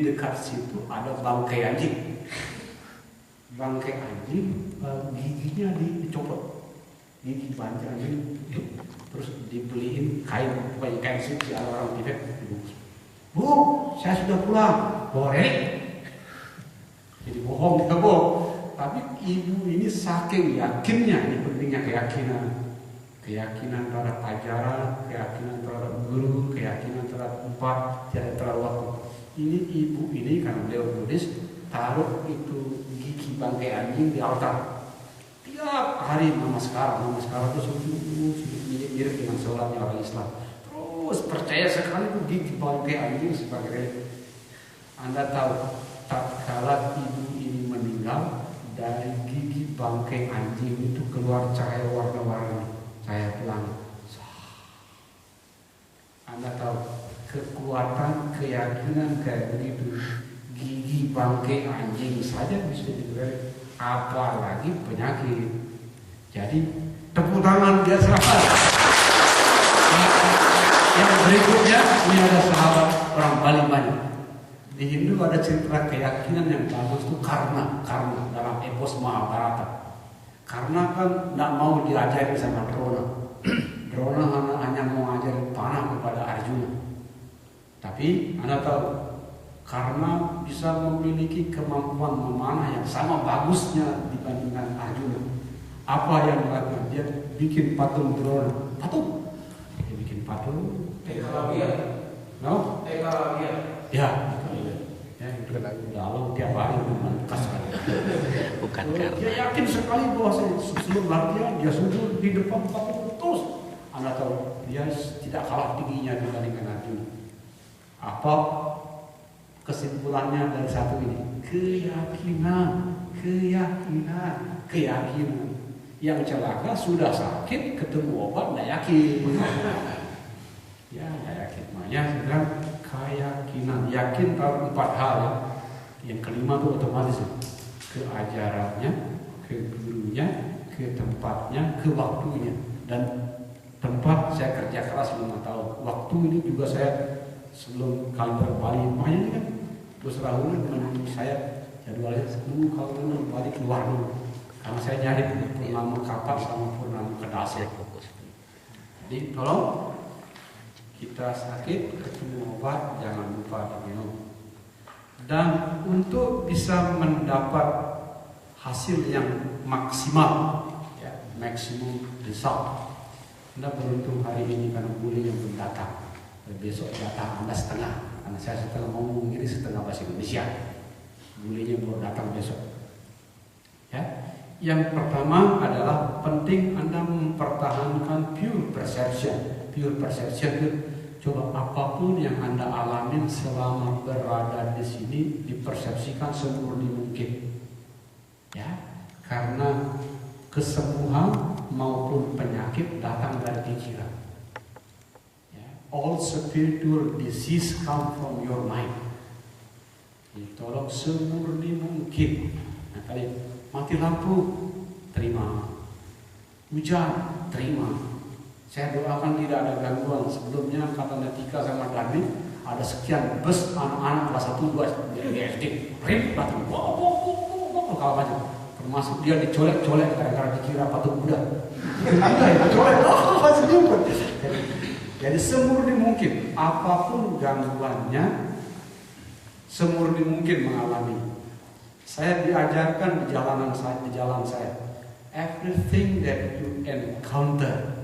dekat situ ada bangkai anjing. Bangkai anjing, giginya dicopot, gigi bangkai anjing, terus dibeliin kain, pokoknya kain suci ala orang Tibet. Bu, saya sudah pulang. Boleh? Jadi bohong, tidak bohong. Tapi ibu ini saking yakinnya, ini pentingnya keyakinan terhadap ajaran, keyakinan terhadap guru, keyakinan terhadap empat, tidak terhadap waktu. Ini ibu ini karena beliau Buddhis, taruh itu gigi bangkai anjing di altar. Tiap hari namaskara itu mirip dengan sholatnya orang Islam. Terus percaya sekali itu gigi bangkai anjing sebagai. Anda tahu, tak kala ibu ini meninggal, dari gigi bangkai anjing itu keluar cahaya warna-warni, cahaya pelangi. Anda tahu kekuatan keyakinan kayak begitu, gigi bangkai anjing saja bisa diberi, apalagi penyakit. Jadi tepuk tangan dia sahabat. Yang berikutnya ini ada sahabat orang Bali banyak. Di Hindu ada cerita keyakinan yang bagus itu karna dalam epos Mahabharata. Karena kan tidak mau diajari sama Drona. Drona hanya mau ajarin panah kepada Arjuna. Tapi Anda tahu, karena bisa memiliki kemampuan memanah yang sama bagusnya dibandingkan Arjuna. Apa yang dilakukan? Dia bikin patung Drona. Patung? Dia bikin patung. Ekalabian. No? Ekalabian. Ya, itu lalu tiap hari memangkas. Bukan Dia karena yakin sekali bahwa sebelum latihan dia sujud di depan patung terus. Anda tahu dia tidak kalah tingginya dibandingkan Arjuna. Apa kesimpulannya dari satu ini? Keyakinan. Yang celaka sudah sakit, ketemu obat tidak yakin. Ya, tidak yakin. Makanya sedang keyakinan, yakin tahu 4 hal ya. Yang kelima itu otomatis ke ajarannya, ke gurunya, ke tempatnya, ke waktunya. Dan tempat saya kerja keras 5 tahun. Waktu ini juga saya sebelum kalender Bali, makanya ini kan terus Rahul menunggu saya jadwalnya sebelum kalender Bali keluar dulu. Karena saya nyari Purnama Kapat sama Purnama Kedasi. Jadi tolong kita sakit ketemu obat jangan lupa diminum. Dan untuk bisa mendapat hasil yang maksimal, ya, maximum result, Anda beruntung hari ini karena bulan yang belum datang. Besok datang Anda setengah, karena saya setengah ngomong ini setengah bahasa Indonesia. Bulannya baru datang besok. Ya, yang pertama adalah penting Anda mempertahankan pure perception. Pure perception itu coba apapun yang Anda alamin selama berada di sini dipersepsikan semurni mungkin. Ya, karena kesembuhan maupun penyakit datang dari pikiran. Ya, all spiritual disease come from your mind. Jadi, tolong semurni mungkin. Nah, tadi mati lampu, terima. Hujan, terima. Saya doakan tidak ada gangguan. Sebelumnya kata Netika sama Dani ada sekian bus anak-anak kelas 1 2 di SD. Rip datang. Wow, kalau macam. Termasuk dia dicolek-colek gara-gara dikira patung Buddha. Dicolek. Jadi semurni mungkin apapun gangguannya, semurni mungkin mengalami. Saya diajarkan di jalan saya. Everything that you encounter,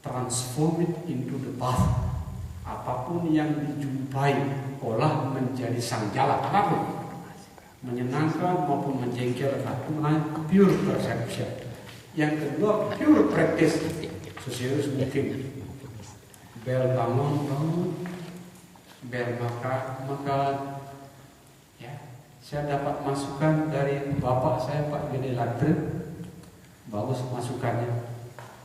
transform it into the path. Apapun yang dijumpai, olah menjadi sang jalan. Apapun, menyenangkan maupun menjengkelkan, itu namanya pure perception. Yang kedua, pure practice. Seserius mungkin. Bel bangun, bel makan. Ya, saya dapat masukan dari bapak saya Pak Gede Latre. Bagus masukannya.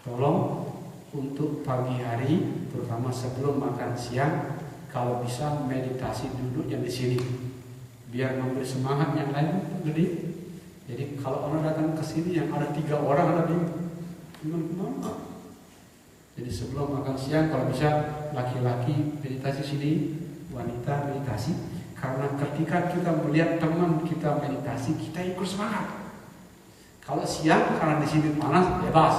Tolong untuk pagi hari, terutama sebelum makan siang, kalau bisa meditasi duduk yang di sini, biar memberi semangat yang lain gede. Jadi kalau orang datang ke sini yang ada 3 orang ada di mana? Jadi sebelum makan siang kalau bisa laki-laki meditasi sini, wanita meditasi. Karena ketika kita melihat teman kita meditasi, kita ikut semangat. Kalau siang karena di sini panas, bebas.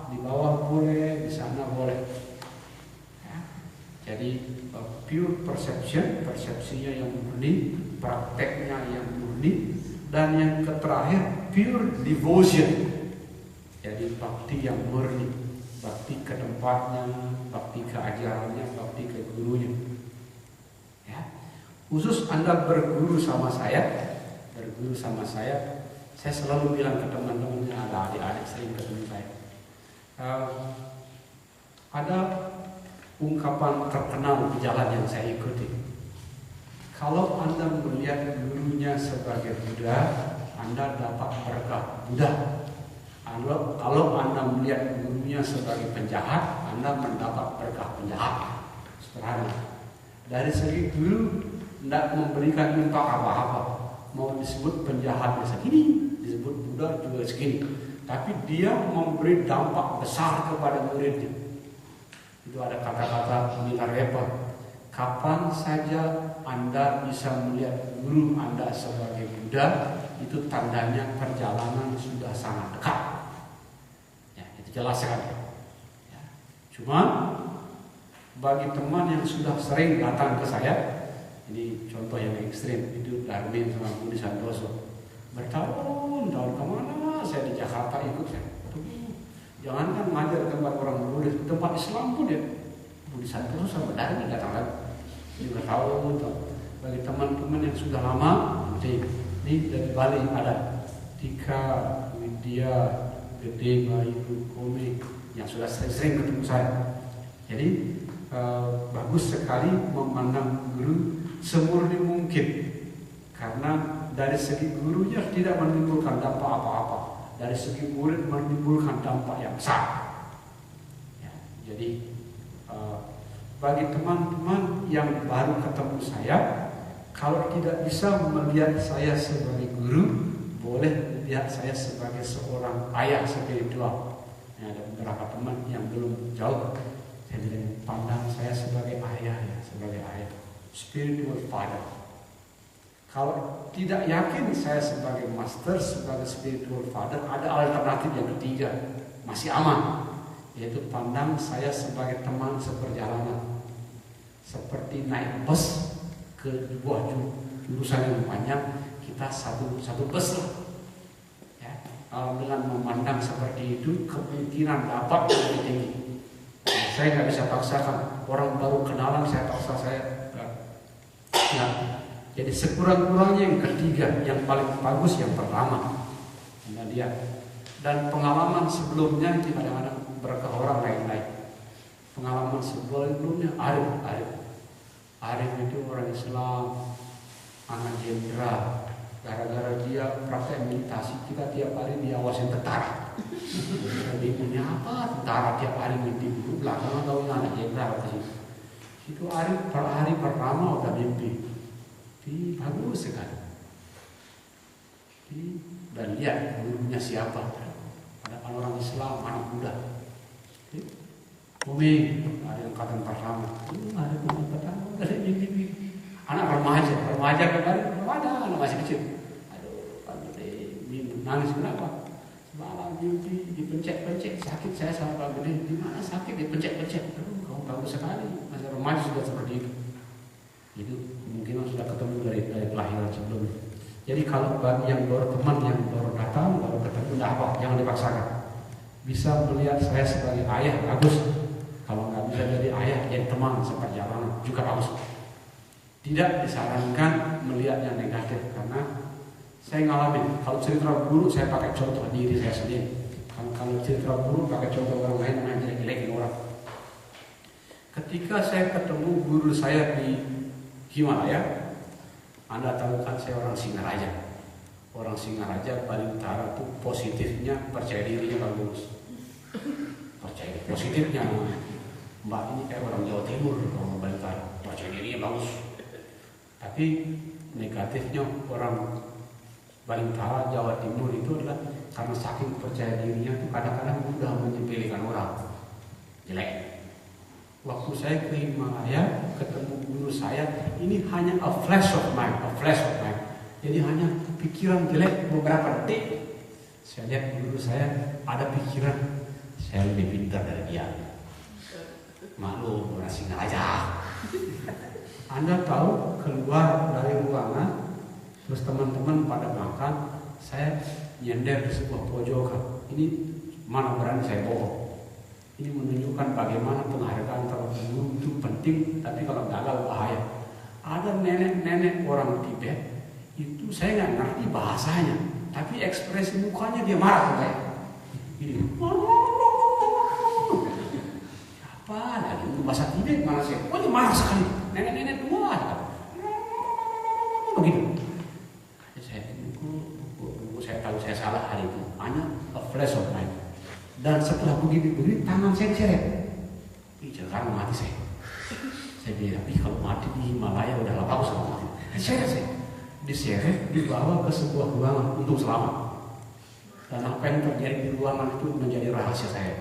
Di bawah boleh, di sana boleh. Ya. Jadi pure perception, persepsinya yang murni, prakteknya yang murni, dan yang terakhir pure devotion. Jadi bakti yang murni, bakti ke tempatnya, bakti ke ajarannya, bakti ke gurunya. Ya. Khusus Anda berguru sama saya, saya selalu bilang ke teman-teman yang ada adik-adik sering ketemu saya. Ada ungkapan terkenal di jalan yang saya ikuti. Kalau Anda melihat gurunya sebagai Buddha, Anda dapat berkah Buddha. Kalau Anda melihat gurunya sebagai penjahat, Anda mendapat berkah penjahat. Sederhana. Dari segi guru tidak memberikan impak apa-apa. Mau disebut penjahatnya segini, disebut Buddha juga segini. Tapi dia memberi dampak besar kepada muridnya. Itu ada kata-kata Milarepa. Kapan saja Anda bisa melihat guru Anda sebagai Buddha, itu tandanya perjalanan sudah sangat dekat. Ya, itu jelas sekali. Ya. Cuma bagi teman yang sudah sering datang ke saya, ini contoh yang ekstrim, itu Darwin sama Budi Santoso. Bertahun-tahun kemana saya di Jakarta ikut saya. Jangankan ngajar tempat orang Buddhis, tempat Islam pun ya. Budi Santoso sama Darwin datang lagi. Ini bertahun-tahun. Bagi teman-teman yang sudah lama, ini dari Bali ada Tika, Widya, Gede, Bayu, Komik yang sudah sering ketemu saya. Jadi bagus sekali memandang guru semurni mungkin, karena dari segi gurunya tidak menimbulkan dampak apa-apa, dari segi murid menimbulkan dampak yang besar. Ya, jadi bagi teman-teman yang baru ketemu saya, kalau tidak bisa melihat saya sebagai guru, boleh lihat saya sebagai seorang ayah spiritual. Ya, ada beberapa teman yang belum jauh, saya bilang pandang saya sebagai ayah, ya, sebagai ayah, spiritual father. Kalau tidak yakin saya sebagai master, sebagai spiritual father, ada alternatif yang ketiga, masih aman, yaitu pandang saya sebagai teman seperjalanan. Seperti naik bus ke sebuah jurusan yang panjang, kita satu bus lah. Ya, dengan memandang seperti itu, kemungkinan dapat lebih tinggi. Saya nggak bisa paksakan orang baru kenalan, saya paksa saya. Nah, jadi sekurang-kurangnya yang ketiga, yang paling bagus yang pertama. Anda lihat. Dan pengalaman sebelumnya itu kadang-kadang berkah orang lain-lain. Pengalaman sebelumnya Arif itu orang Islam, anak jenderal. Gara-gara dia praktek meditasi, kita tiap hari diawasin tentara. Jadi punya apa? Tentara tiap hari mimpi dulu belakangan tahu anak jenderal ke situ. Itu Arif per hari pertama udah mimpi. Bagus sekali. Dan lihat gurunya siapa? Ada orang Islam, anak muda. Umi, ada yang kata pertama. Ada yang pertama, ada yang mimpi. Anak remaja kemarin, anak masih kecil. Nangis kenapa? Semalam mimpi dipencet-pencet, sakit saya sama Pak Gede. Di mana sakit dipencet-pencet? Kamu bagus sekali. Masa remaja sudah seperti itu. Itu kemungkinan sudah ketemu dari kelahiran sebelumnya. Jadi kalau bagi yang baru teman yang baru datang, baru ketemu, tidak apa, jangan dipaksakan. Bisa melihat saya sebagai ayah, bagus. Kalau nggak bisa jadi ayah, jadi teman seperjalanan juga bagus. Tidak disarankan melihat yang negatif, karena saya ngalamin, kalau cerita buruk saya pakai contoh diri saya sendiri. Kalau cerita buruk pakai contoh orang lain, main jelek-jelekin orang. Ketika saya ketemu guru saya di Himalaya, Anda tahu kan saya orang Singaraja. Orang Singaraja Bali Utara itu positifnya, percaya dirinya bagus. Percaya positifnya, Mbak ini kayak orang Jawa Timur, orang Bali Utara, percaya dirinya bagus. Tapi negatifnya orang Bali Utara, Jawa Timur itu adalah karena saking percaya dirinya itu kadang-kadang mudah menyepelekan orang jelek. waktu saya ke Himalaya ketemu guru saya, ini hanya a flash of mind. Jadi hanya pikiran jelek beberapa detik. Saya lihat guru saya ada pikiran, saya lebih pintar dari dia. Maklum, orang Singaraja. Anda tahu, keluar dari ruangan, terus teman-teman pada makan, saya nyender di sebuah pojokan. Ini mana berani saya bohong. Ini menunjukkan bagaimana penghargaan terhadap guru itu penting, tapi kalau gagal bahaya. Ada nenek-nenek orang Tibet, itu saya nggak ngerti bahasanya, tapi ekspresi mukanya dia marah kayak ini. Apa lagi itu bahasa Tibet mana sih? Oh dia marah sekali, nenek-nenek tua begitu. Saya tahu saya salah hari itu, hanya a flash of mind. Dan setelah begini tangan saya diseret. Jangan mati saya. Saya bilang, kalau mati di Himalaya udah lapau sama mati. Diseret, dibawa ke sebuah ruangan untuk selamat. Dan apa yang terjadi di ruangan itu menjadi rahasia saya.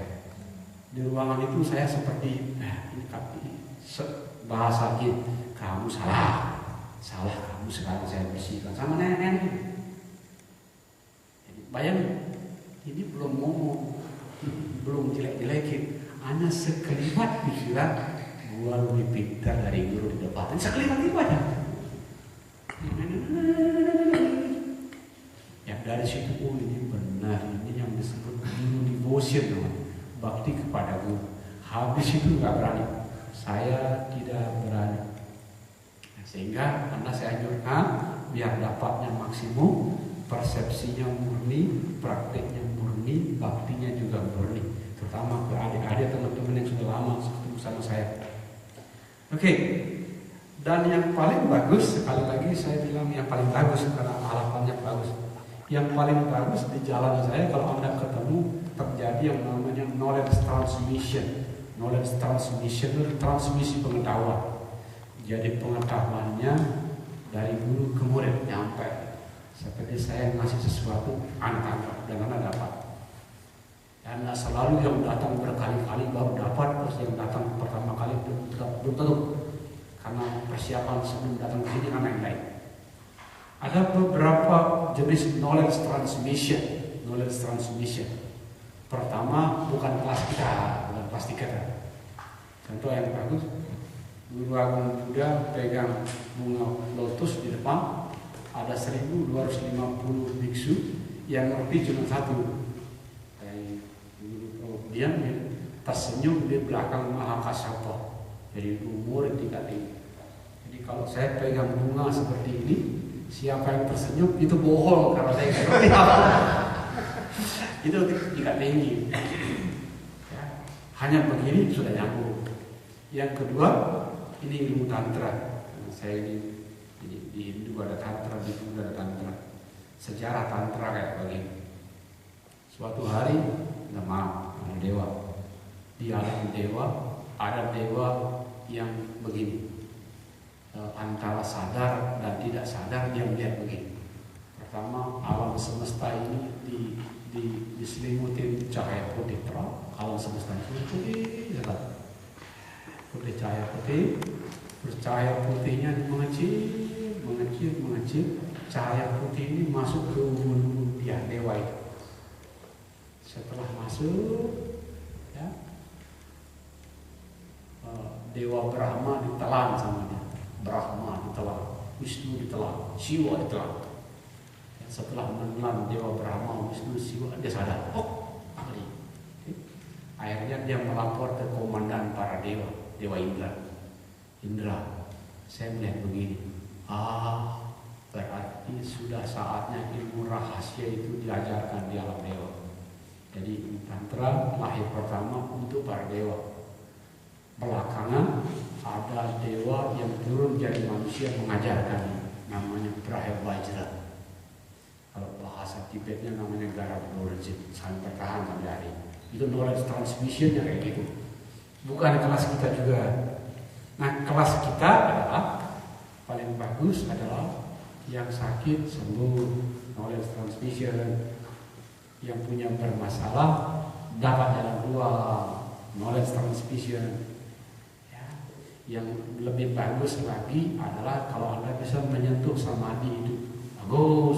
Di ruangan itu saya seperti, bahasa gitu, kamu salah kamu sekarang saya bersihkan sama nenek-nenek. Bayangin, ini belum ngomong, belum jelek-jelekin, hanya sekelibat pikiran gua lebih pintar dari guru di depan. Sekelibat itu aja. Ya dari situ, oh ini benar, ini yang disebut guru devotion, bakti kepada guru. Habis itu nggak berani, saya tidak berani. Sehingga Anda saya anjurkan biar dapatnya maksimum, persepsinya murni, prakteknya murni, baktinya juga murni. Terutama ke adik-adik teman-teman yang sudah lama ketemu sama saya. Oke. Dan yang paling bagus, sekali lagi saya bilang yang paling bagus karena harapannya bagus. Yang paling bagus di jalan saya kalau Anda ketemu terjadi yang namanya knowledge transmission. Knowledge transmission itu transmisi pengetahuan. Jadi pengetahuannya dari guru ke murid nyampe. Seperti saya ngasih sesuatu, Anda tangkap dan Anda dapat. Dan selalu yang datang berkali-kali baru dapat, terus yang datang pertama kali belum tentu. Karena persiapan sebelum datang ke sini kan yang lain. Ada beberapa jenis knowledge transmission. Pertama, bukan kelas kita, bukan kelas kita. Contoh yang bagus, Guru Agung Buddha pegang bunga lotus di depan, ada 1250 biksu yang ngerti cuma satu. Dia tersenyum di belakang Mahakassapa. Jadi umur tingkat tinggi. Jadi kalau saya pegang bunga seperti ini, siapa yang tersenyum itu bohong karena saya ngerti apa. Itu tingkat tinggi. Ya, hanya begini sudah nyambung. Yang kedua, ini ilmu tantra. Saya di Hindu ada tantra, di Buddha ada tantra. Sejarah tantra kayak begini. Suatu hari, ada dewa. Di alam dewa, ada dewa yang begini. Antara sadar dan tidak sadar dia melihat begini. Pertama, alam semesta ini diselimuti cahaya putih terang. Alam semesta itu putih, putih cahaya putih. Terus cahaya putihnya mengecil. Cahaya putih ini masuk ke ubun-ubun dia dewa itu. Setelah masuk, ya, Dewa Brahma ditelan sama dia. Brahma ditelan, Wisnu ditelan, Siwa ditelan. Setelah menelan Dewa Brahma, Wisnu, Siwa, dia sadar. Oh, ahli. Akhirnya dia melapor ke komandan para dewa, Dewa Indra, saya melihat begini. Berarti sudah saatnya ilmu rahasia itu diajarkan di alam dewa. Jadi tantra lahir pertama untuk para dewa. Belakangan ada dewa yang turun jadi manusia mengajarkan, namanya Brahmavajra. Kalau bahasa Tibetnya namanya Garabdorjit, sampai tahan sampai hari. Itu knowledge transmissionnya kayak gitu. Bukan kelas kita juga. Nah kelas kita adalah paling bagus adalah yang sakit sembuh, knowledge transmission. Yang punya bermasalah dapat jalan keluar, knowledge transmission. Yang lebih bagus lagi adalah kalau Anda bisa menyentuh samadhi itu. Bagus